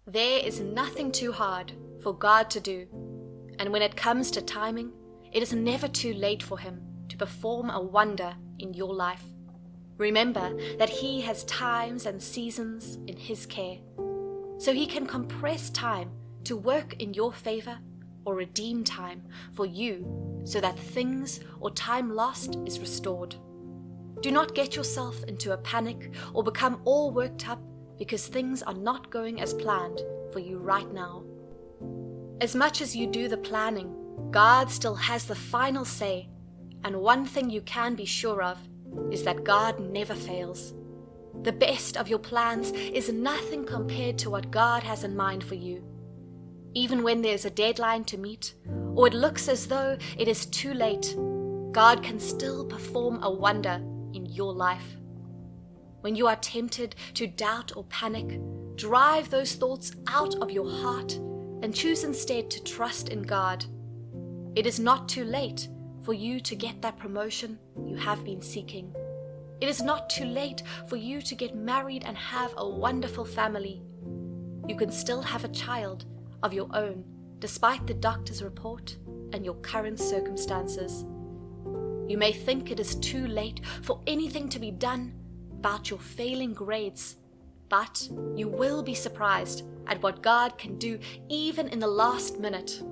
There is nothing too hard for God to do, and when it comes to timing, it is never too late for Him to perform a wonder in your life. Remember that He has times and seasons in His care, so He can compress time to work in your favor or redeem time for you so that things or time lost is restored. Do not get yourself into a panic or become all worked up because things are not going as planned for you right now. As much as you do the planning, God still has the final say, and one thing you can be sure of is that God never fails. The best of your plans is nothing compared to what God has in mind for you. Even when there's a deadline to meet, or it looks as though it is too late, God can still perform a wonder in your life. When you are tempted to doubt or panic, drive those thoughts out of your heart and choose instead to trust in God. It is not too late for you to get that promotion you have been seeking. It is not too late for you to get married and have a wonderful family. You can still have a child of your own despite the doctor's report and your current circumstances. You may think it is too late for anything to be done about your failing grades, but you will be surprised at what God can do even in the last minute.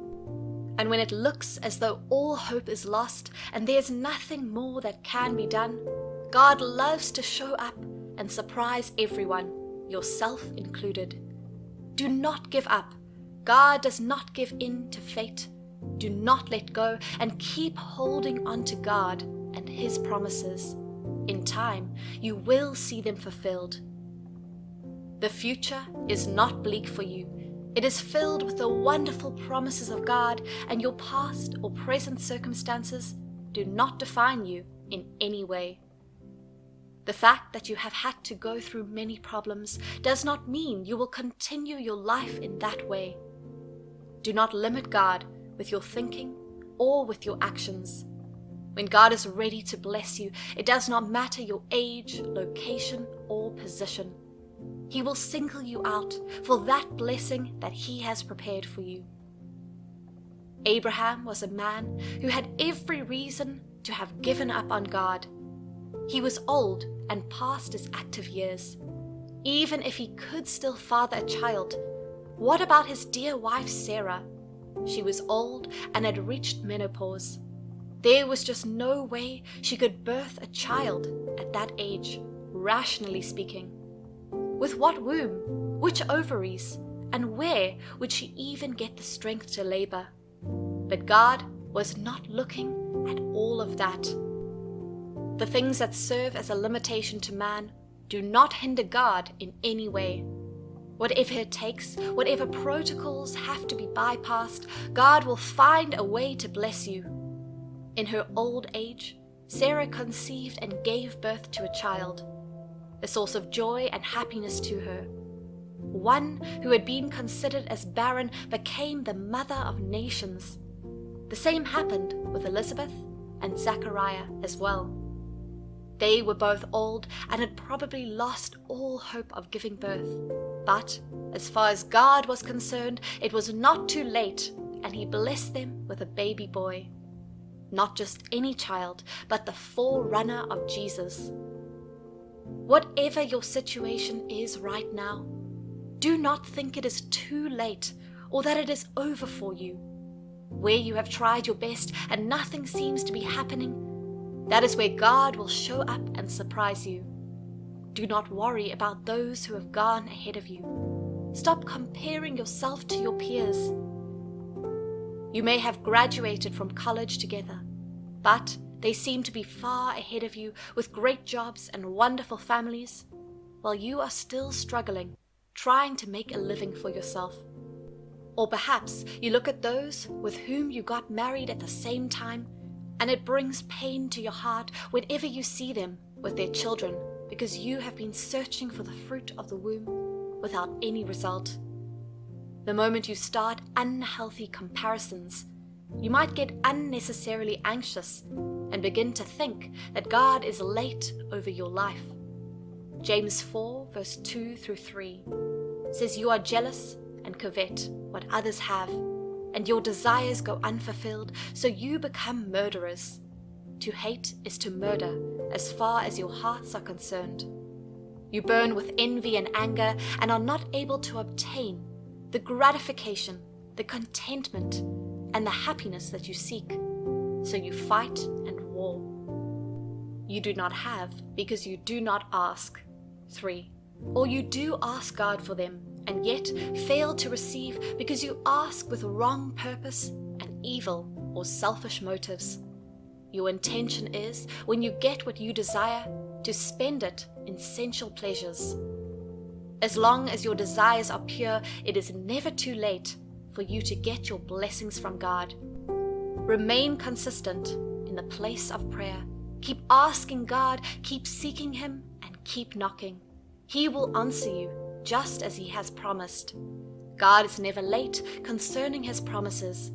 And when it looks as though all hope is lost and there's nothing more that can be done, God loves to show up and surprise everyone, yourself included. Do not give up. God does not give in to fate. Do not let go and keep holding on to God and His promises. In time, you will see them fulfilled. The future is not bleak for you. It is filled with the wonderful promises of God, and your past or present circumstances do not define you in any way. The fact that you have had to go through many problems does not mean you will continue your life in that way. Do not limit God with your thinking or with your actions. When God is ready to bless you, it does not matter your age, location, or position. He will single you out for that blessing that He has prepared for you. Abraham was a man who had every reason to have given up on God. He was old and past his active years. Even if he could still father a child, what about his dear wife Sarah? She was old and had reached menopause. There was just no way she could birth a child at that age, rationally speaking. With what womb, which ovaries, and where would she even get the strength to labor? But God was not looking at all of that. The things that serve as a limitation to man do not hinder God in any way. Whatever it takes, whatever protocols have to be bypassed, God will find a way to bless you. In her old age, Sarah conceived and gave birth to a child, a source of joy and happiness to her. One who had been considered as barren became the mother of nations. The same happened with Elizabeth and Zachariah as well. They were both old and had probably lost all hope of giving birth. But as far as God was concerned, it was not too late, and He blessed them with a baby boy. Not just any child, but the forerunner of Jesus. Whatever your situation is right now, do not think it is too late or that it is over for you. Where you have tried your best and nothing seems to be happening, that is where God will show up and surprise you. Do not worry about those who have gone ahead of you. Stop comparing yourself to your peers. You may have graduated from college together, but they seem to be far ahead of you with great jobs and wonderful families, while you are still struggling, trying to make a living for yourself. Or perhaps you look at those with whom you got married at the same time, and it brings pain to your heart whenever you see them with their children, because you have been searching for the fruit of the womb without any result. The moment you start unhealthy comparisons, you might get unnecessarily anxious and begin to think that God is late over your life. James 4 verse 2 through 3 says, "You are jealous and covet what others have, and your desires go unfulfilled, so you become murderers. To hate is to murder as far as your hearts are concerned. You burn with envy and anger and are not able to obtain the gratification, the contentment, and the happiness that you seek. So you fight and war. You do not have because you do not ask. 3. Or you do ask God for them, and yet fail to receive because you ask with wrong purpose and evil or selfish motives. Your intention is, when you get what you desire, to spend it in sensual pleasures. As long as your desires are pure, it is never too late for you to get your blessings from God. Remain consistent in the place of prayer. Keep asking God, keep seeking Him, and keep knocking. He will answer you just as He has promised. God is never late concerning His promises.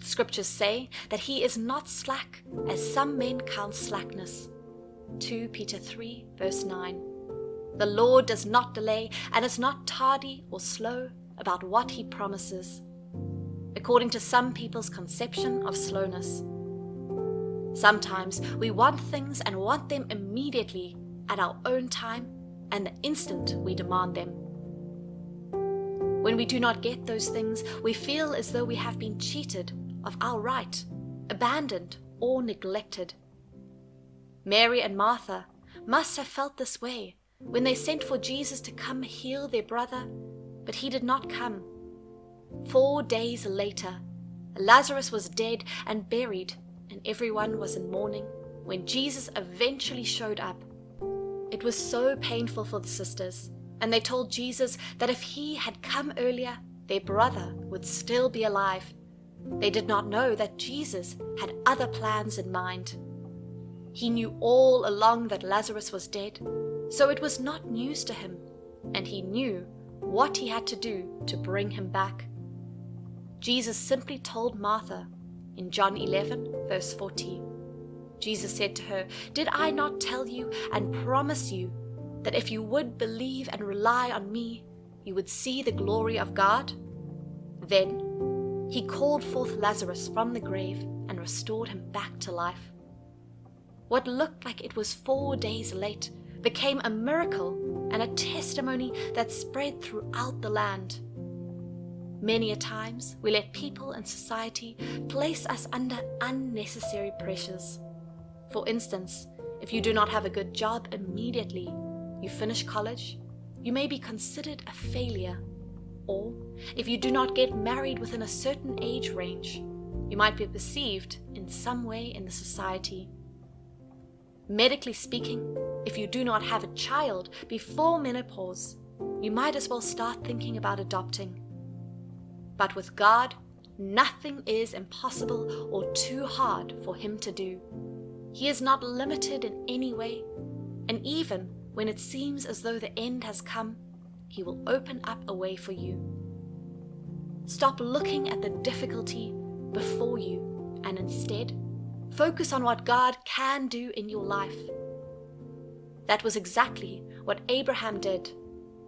Scriptures say that He is not slack, as some men count slackness. 2 Peter 3 verse 9. The Lord does not delay and is not tardy or slow about what He promises, according to some people's conception of slowness. Sometimes we want things and want them immediately at our own time and the instant we demand them. When we do not get those things, we feel as though we have been cheated of our right, abandoned or neglected. Mary and Martha must have felt this way when they sent for Jesus to come heal their brother, but He did not come. 4 days later, Lazarus was dead and buried, and everyone was in mourning when Jesus eventually showed up. It was so painful for the sisters, and they told Jesus that if He had come earlier, their brother would still be alive. They did not know that Jesus had other plans in mind. He knew all along that Lazarus was dead, so it was not news to Him, and He knew what He had to do to bring him back. Jesus simply told Martha in John 11, verse 40. Jesus said to her, "Did I not tell you and promise you that if you would believe and rely on me, you would see the glory of God?" Then He called forth Lazarus from the grave and restored him back to life. What looked like it was 4 days late became a miracle and a testimony that spread throughout the land. Many a times we let people and society place us under unnecessary pressures. For instance, if you do not have a good job immediately, you finish college, you may be considered a failure. Or, if you do not get married within a certain age range, you might be perceived in some way in the society. Medically speaking, if you do not have a child before menopause, you might as well start thinking about adopting. But with God, nothing is impossible or too hard for Him to do. He is not limited in any way, and even when it seems as though the end has come, He will open up a way for you. Stop looking at the difficulty before you and instead focus on what God can do in your life. That was exactly what Abraham did.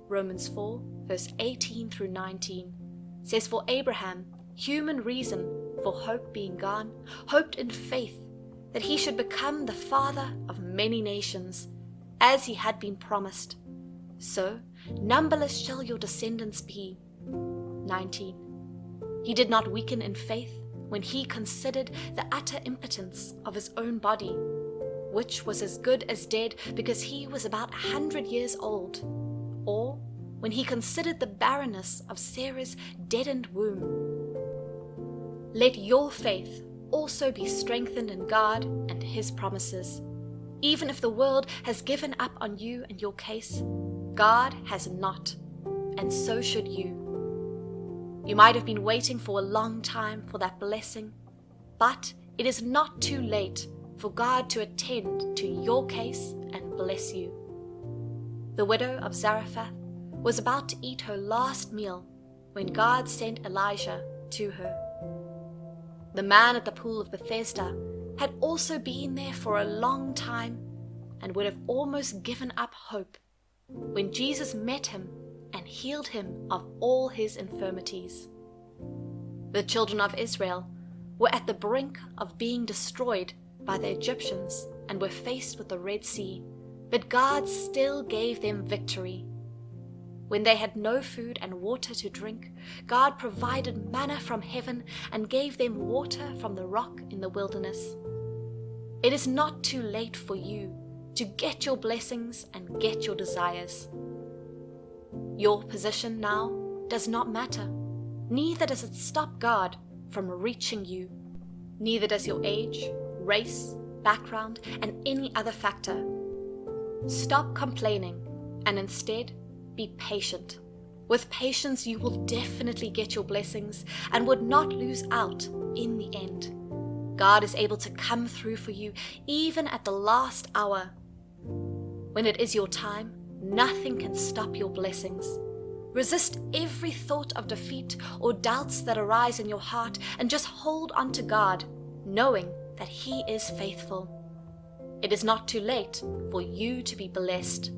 Romans 4, verse 18 through 19 says, "For Abraham, human reason for hope being gone, hoped in faith that he should become the father of many nations, as he had been promised. So numberless shall your descendants be." 19. He did not weaken in faith when he considered the utter impotence of his own body, which was as good as dead because he was about 100 years old, or when he considered the barrenness of Sarah's deadened womb. Let your faith also be strengthened in God and His promises. Even if the world has given up on you and your case, God has not, and so should you. You might have been waiting for a long time for that blessing, but it is not too late for God to attend to your case and bless you. The widow of Zarephath was about to eat her last meal when God sent Elijah to her. The man at the pool of Bethesda had also been there for a long time and would have almost given up hope when Jesus met him and healed him of all his infirmities. The children of Israel were at the brink of being destroyed by the Egyptians and were faced with the Red Sea, but God still gave them victory. When they had no food and water to drink, God provided manna from heaven and gave them water from the rock in the wilderness. It is not too late for you to get your blessings and get your desires. Your position now does not matter. Neither does it stop God from reaching you. Neither does your age, race, background, and any other factor. Stop complaining and instead be patient. With patience, you will definitely get your blessings and would not lose out in the end. God is able to come through for you even at the last hour. When it is your time, nothing can stop your blessings. Resist every thought of defeat or doubts that arise in your heart and just hold on to God, knowing that He is faithful. It is not too late for you to be blessed.